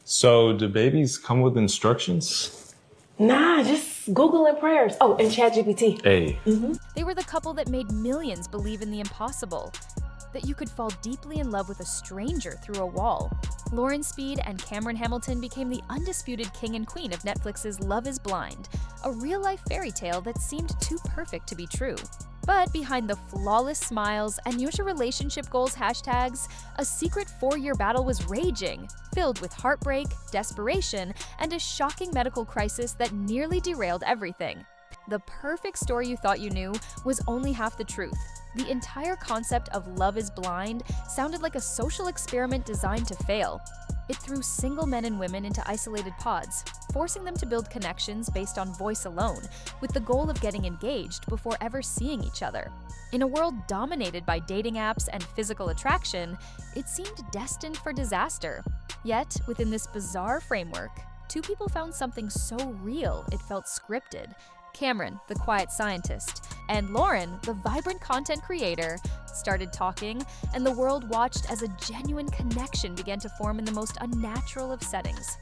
So, do babies come with instructions? Nah, just Google and prayers. Oh, and ChatGPT. Hey, They were the couple that made millions believe in the impossible, that you could fall deeply in love with a stranger through a wall. Lauren Speed and Cameron Hamilton became the undisputed king and queen of Netflix's Love is Blind, a real-life fairy tale that seemed too perfect to be true. But behind the flawless smiles and usual relationship goals hashtags, a secret 4-year battle was raging, filled with heartbreak, desperation, and a shocking medical crisis that nearly derailed everything. The perfect story you thought you knew was only half the truth. The entire concept of Love is Blind sounded like a social experiment designed to fail. It threw single men and women into isolated pods, forcing them to build connections based on voice alone, with the goal of getting engaged before ever seeing each other. In a world dominated by dating apps and physical attraction, it seemed destined for disaster. Yet, within this bizarre framework, two people found something so real it felt scripted. Cameron, the quiet scientist, and Lauren, the vibrant content creator, started talking, and the world watched as a genuine connection began to form in the most unnatural of settings.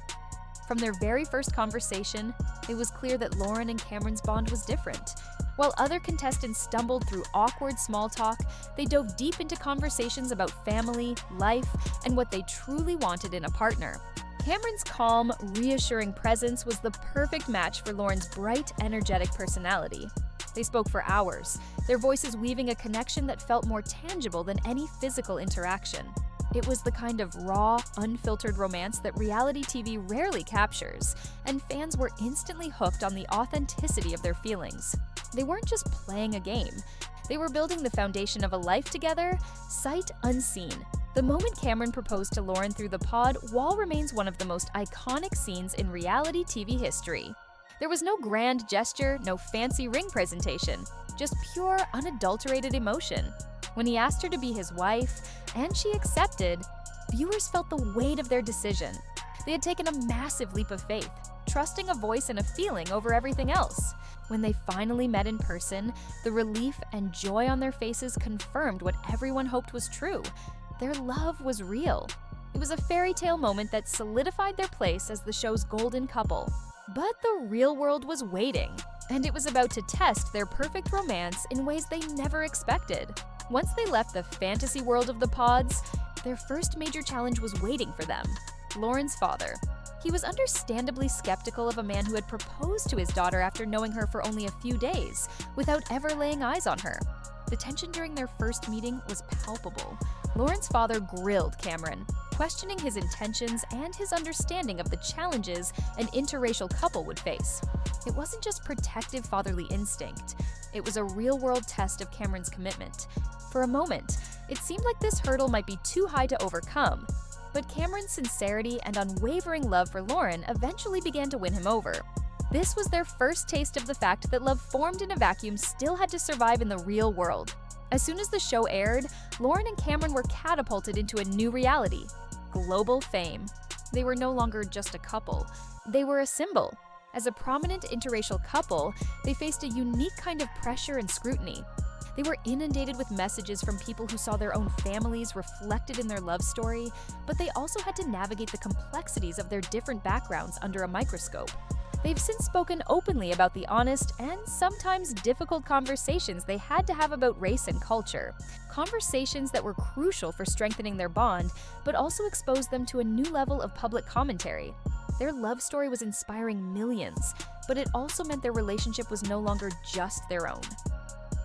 From their very first conversation, it was clear that Lauren and Cameron's bond was different. While other contestants stumbled through awkward small talk, they dove deep into conversations about family, life, and what they truly wanted in a partner. Cameron's calm, reassuring presence was the perfect match for Lauren's bright, energetic personality. They spoke for hours, their voices weaving a connection that felt more tangible than any physical interaction. It was the kind of raw, unfiltered romance that reality TV rarely captures, and fans were instantly hooked on the authenticity of their feelings. They weren't just playing a game. They were building the foundation of a life together, sight unseen. The moment Cameron proposed to Lauren through the pod wall remains one of the most iconic scenes in reality TV history. There was no grand gesture, no fancy ring presentation, just pure, unadulterated emotion. When he asked her to be his wife, and she accepted, viewers felt the weight of their decision. They had taken a massive leap of faith, trusting a voice and a feeling over everything else. When they finally met in person, the relief and joy on their faces confirmed what everyone hoped was true. Their love was real. It was a fairy tale moment that solidified their place as the show's golden couple. But the real world was waiting, and it was about to test their perfect romance in ways they never expected. Once they left the fantasy world of the pods, their first major challenge was waiting for them: Lauren's father. He was understandably skeptical of a man who had proposed to his daughter after knowing her for only a few days, without ever laying eyes on her. The tension during their first meeting was palpable. Lauren's father grilled Cameron, questioning his intentions and his understanding of the challenges an interracial couple would face. It wasn't just protective fatherly instinct, it was a real-world test of Cameron's commitment. For a moment, it seemed like this hurdle might be too high to overcome, but Cameron's sincerity and unwavering love for Lauren eventually began to win him over. This was their first taste of the fact that love formed in a vacuum still had to survive in the real world. As soon as the show aired, Lauren and Cameron were catapulted into a new reality: global fame. They were no longer just a couple, they were a symbol. As a prominent interracial couple, they faced a unique kind of pressure and scrutiny. They were inundated with messages from people who saw their own families reflected in their love story, but they also had to navigate the complexities of their different backgrounds under a microscope. They've since spoken openly about the honest and sometimes difficult conversations they had to have about race and culture. Conversations that were crucial for strengthening their bond, but also exposed them to a new level of public commentary. Their love story was inspiring millions, but it also meant their relationship was no longer just their own.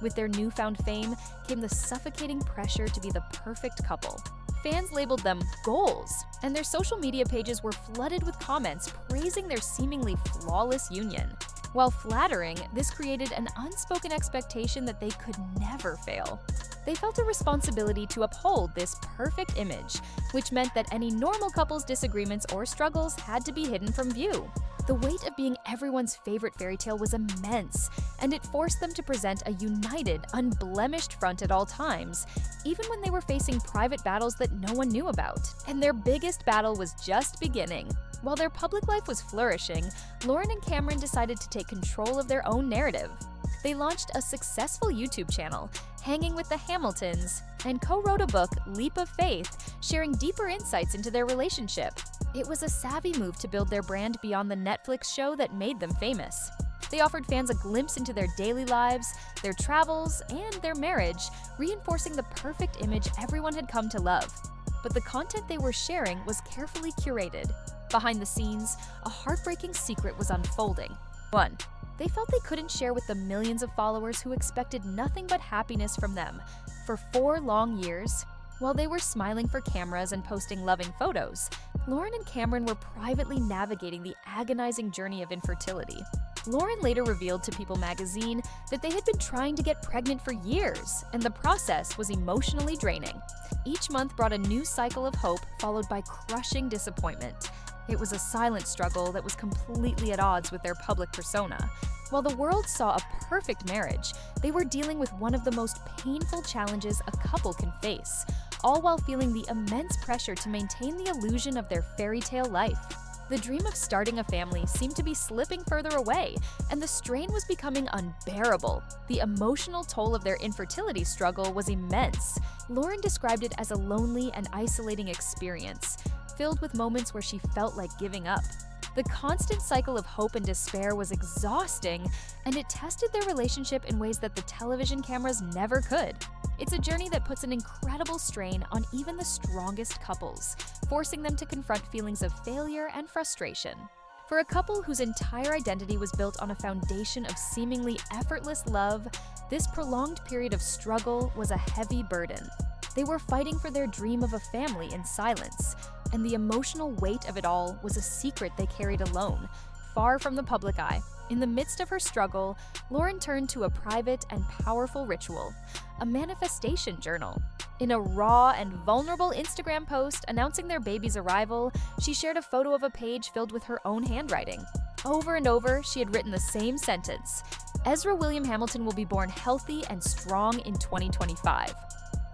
With their newfound fame came the suffocating pressure to be the perfect couple. Fans labeled them goals, and their social media pages were flooded with comments praising their seemingly flawless union. While flattering, this created an unspoken expectation that they could never fail. They felt a responsibility to uphold this perfect image, which meant that any normal couple's disagreements or struggles had to be hidden from view. The weight of being everyone's favorite fairy tale was immense, and it forced them to present a united, unblemished front at all times, even when they were facing private battles that no one knew about. And their biggest battle was just beginning. While their public life was flourishing, Lauren and Cameron decided to take control of their own narrative. They launched a successful YouTube channel, Hanging with the Hamiltons, and co-wrote a book, Leap of Faith, sharing deeper insights into their relationship. It was a savvy move to build their brand beyond the Netflix show that made them famous. They offered fans a glimpse into their daily lives, their travels, and their marriage, reinforcing the perfect image everyone had come to love. But the content they were sharing was carefully curated. Behind the scenes, a heartbreaking secret was unfolding. 1. They felt they couldn't share with the millions of followers who expected nothing but happiness from them. For 4 long years, while they were smiling for cameras and posting loving photos, Lauren and Cameron were privately navigating the agonizing journey of infertility. Lauren later revealed to People magazine that they had been trying to get pregnant for years, and the process was emotionally draining. Each month brought a new cycle of hope, followed by crushing disappointment. It was a silent struggle that was completely at odds with their public persona. While the world saw a perfect marriage, they were dealing with one of the most painful challenges a couple can face, all while feeling the immense pressure to maintain the illusion of their fairy tale life. The dream of starting a family seemed to be slipping further away, and the strain was becoming unbearable. The emotional toll of their infertility struggle was immense. Lauren described it as a lonely and isolating experience, filled with moments where she felt like giving up. The constant cycle of hope and despair was exhausting, and it tested their relationship in ways that the television cameras never could. It's a journey that puts an incredible strain on even the strongest couples, forcing them to confront feelings of failure and frustration. For a couple whose entire identity was built on a foundation of seemingly effortless love, this prolonged period of struggle was a heavy burden. They were fighting for their dream of a family in silence, and the emotional weight of it all was a secret they carried alone, far from the public eye. In the midst of her struggle, Lauren turned to a private and powerful ritual, a manifestation journal. In a raw and vulnerable Instagram post announcing their baby's arrival, she shared a photo of a page filled with her own handwriting. Over and over, she had written the same sentence: Ezra William Hamilton will be born healthy and strong in 2025.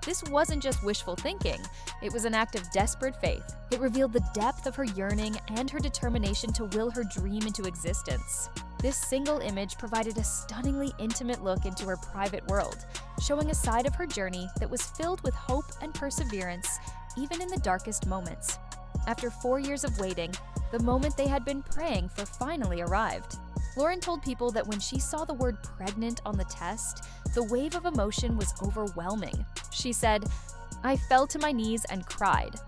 This wasn't just wishful thinking, it was an act of desperate faith. It revealed the depth of her yearning and her determination to will her dream into existence. This single image provided a stunningly intimate look into her private world, showing a side of her journey that was filled with hope and perseverance, even in the darkest moments. After 4 years of waiting, the moment they had been praying for finally arrived. Lauren told People that when she saw the word pregnant on the test, the wave of emotion was overwhelming. She said, "I fell to my knees and cried."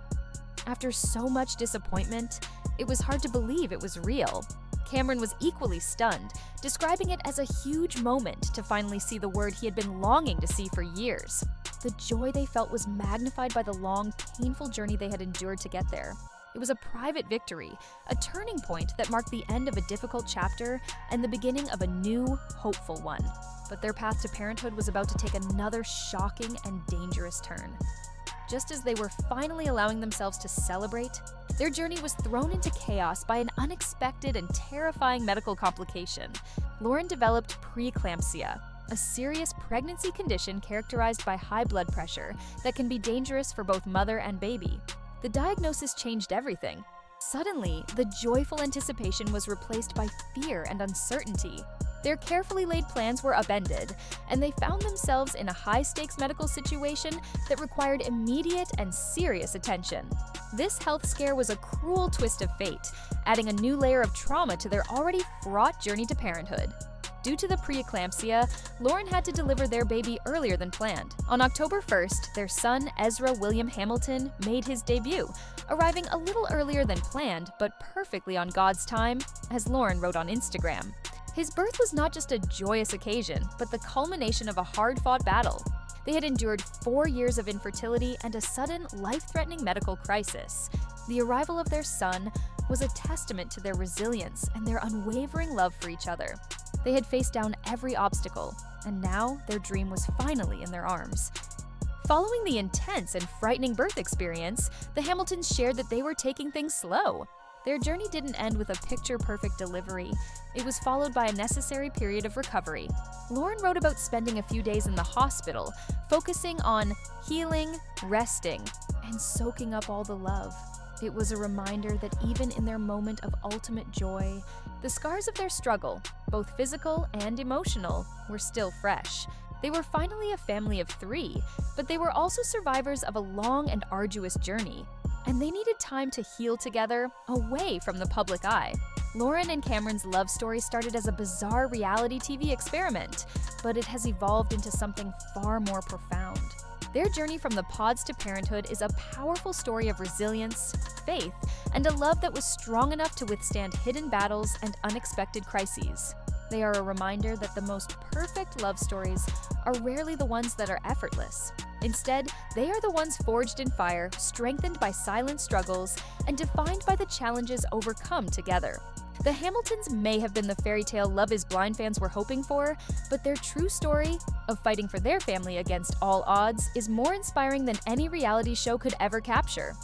After so much disappointment, it was hard to believe it was real. Cameron was equally stunned, describing it as a huge moment to finally see the word he had been longing to see for years. The joy they felt was magnified by the long, painful journey they had endured to get there. It was a private victory, a turning point that marked the end of a difficult chapter and the beginning of a new, hopeful one. But their path to parenthood was about to take another shocking and dangerous turn. Just as they were finally allowing themselves to celebrate, their journey was thrown into chaos by an unexpected and terrifying medical complication. Lauren developed preeclampsia, a serious pregnancy condition characterized by high blood pressure that can be dangerous for both mother and baby. The diagnosis changed everything. Suddenly, the joyful anticipation was replaced by fear and uncertainty. Their carefully laid plans were upended, and they found themselves in a high-stakes medical situation that required immediate and serious attention. This health scare was a cruel twist of fate, adding a new layer of trauma to their already fraught journey to parenthood. Due to the preeclampsia, Lauren had to deliver their baby earlier than planned. On October 1st, their son, Ezra William Hamilton, made his debut, arriving a little earlier than planned, but perfectly on God's time, as Lauren wrote on Instagram. His birth was not just a joyous occasion, but the culmination of a hard-fought battle. They had endured 4 years of infertility and a sudden, life-threatening medical crisis. The arrival of their son was a testament to their resilience and their unwavering love for each other. They had faced down every obstacle, and now their dream was finally in their arms. Following the intense and frightening birth experience, the Hamiltons shared that they were taking things slow. Their journey didn't end with a picture-perfect delivery. It was followed by a necessary period of recovery. Lauren wrote about spending a few days in the hospital, focusing on healing, resting, and soaking up all the love. It was a reminder that even in their moment of ultimate joy, the scars of their struggle, both physical and emotional, were still fresh. They were finally a family of 3, but they were also survivors of a long and arduous journey. and they needed time to heal together away from the public eye. Lauren and Cameron's love story started as a bizarre reality TV experiment, but it has evolved into something far more profound. Their journey from the pods to parenthood is a powerful story of resilience, faith, and a love that was strong enough to withstand hidden battles and unexpected crises. They are a reminder that the most perfect love stories are rarely the ones that are effortless. Instead, they are the ones forged in fire, strengthened by silent struggles, and defined by the challenges overcome together. The Hamiltons may have been the fairy tale Love is Blind fans were hoping for, but their true story of fighting for their family against all odds is more inspiring than any reality show could ever capture.